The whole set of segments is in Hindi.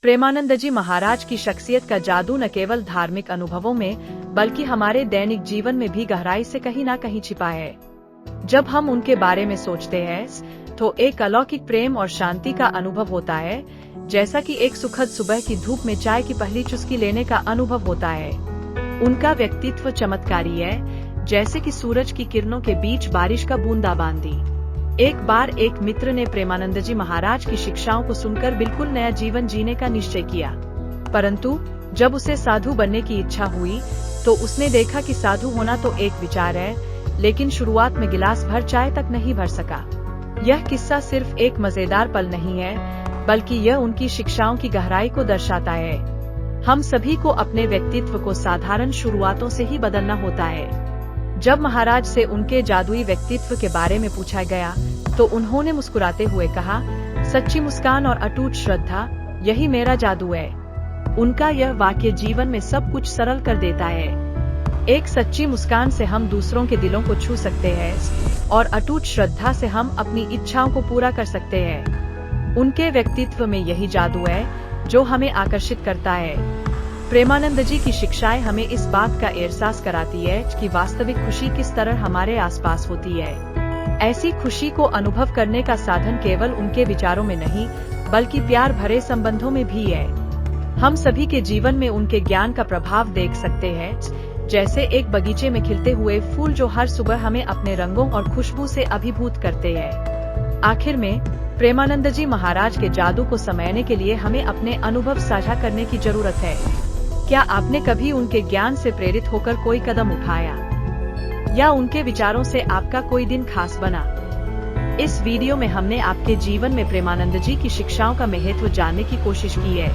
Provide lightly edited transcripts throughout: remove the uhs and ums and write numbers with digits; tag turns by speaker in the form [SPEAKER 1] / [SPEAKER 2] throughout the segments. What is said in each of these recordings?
[SPEAKER 1] प्रेमानंद जी महाराज की शख्सियत का जादू न केवल धार्मिक अनुभवों में बल्कि हमारे दैनिक जीवन में भी गहराई से कहीं ना कहीं छिपा है। जब हम उनके बारे में सोचते हैं तो एक अलौकिक प्रेम और शांति का अनुभव होता है, जैसा कि एक सुखद सुबह की धूप में चाय की पहली चुस्की लेने का अनुभव होता है। उनका व्यक्तित्व चमत्कारी है, जैसे कि सूरज की किरणों के बीच बारिश का बूंदाबांदी। एक बार एक मित्र ने प्रेमानंद जी महाराज की शिक्षाओं को सुनकर बिल्कुल नया जीवन जीने का निश्चय किया, परंतु जब उसे साधु बनने की इच्छा हुई तो उसने देखा कि साधु होना तो एक विचार है, लेकिन शुरुआत में गिलास भर चाय तक नहीं भर सका। यह किस्सा सिर्फ एक मजेदार पल नहीं है, बल्कि यह उनकी शिक्षाओं की गहराई को दर्शाता है। हम सभी को अपने व्यक्तित्व को साधारण शुरुआतों से ही बदलना होता है। जब महाराज से उनके जादुई व्यक्तित्व के बारे में पूछा गया तो उन्होंने मुस्कुराते हुए कहा, सच्ची मुस्कान और अटूट श्रद्धा, यही मेरा जादू है। उनका यह वाक्य जीवन में सब कुछ सरल कर देता है। एक सच्ची मुस्कान से हम दूसरों के दिलों को छू सकते हैं और अटूट श्रद्धा से हम अपनी इच्छाओं को पूरा कर सकते हैं। उनके व्यक्तित्व में यही जादू है जो हमें आकर्षित करता है। प्रेमानंद जी की शिक्षाएं हमें इस बात का एहसास कराती है कि वास्तविक खुशी किस तरह हमारे आसपास होती है। ऐसी खुशी को अनुभव करने का साधन केवल उनके विचारों में नहीं, बल्कि प्यार भरे संबंधों में भी है। हम सभी के जीवन में उनके ज्ञान का प्रभाव देख सकते हैं, जैसे एक बगीचे में खिलते हुए फूल जो हर सुबह हमें अपने रंगों और खुशबू से अभिभूत करते हैं। आखिर में प्रेमानंद जी महाराज के जादू को समझने के लिए हमें अपने अनुभव साझा करने की जरूरत है। क्या आपने कभी उनके ज्ञान से प्रेरित होकर कोई कदम उठाया, या उनके विचारों से आपका कोई दिन खास बना? इस वीडियो में हमने आपके जीवन में प्रेमानंद जी की शिक्षाओं का महत्व जानने की कोशिश की है,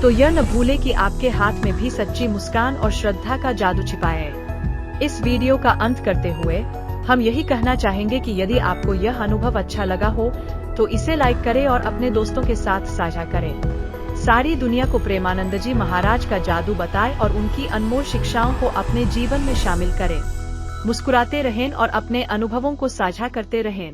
[SPEAKER 1] तो यह न भूलें कि आपके हाथ में भी सच्ची मुस्कान और श्रद्धा का जादू छिपा है। इस वीडियो का अंत करते हुए हम यही कहना चाहेंगे कि यदि आपको यह अनुभव अच्छा लगा हो तो इसे लाइक करें और अपने दोस्तों के साथ साझा करें। सारी दुनिया को प्रेमानंद जी महाराज का जादू बताएं और उनकी अनमोल शिक्षाओं को अपने जीवन में शामिल करें। मुस्कुराते रहें और अपने अनुभवों को साझा करते रहें।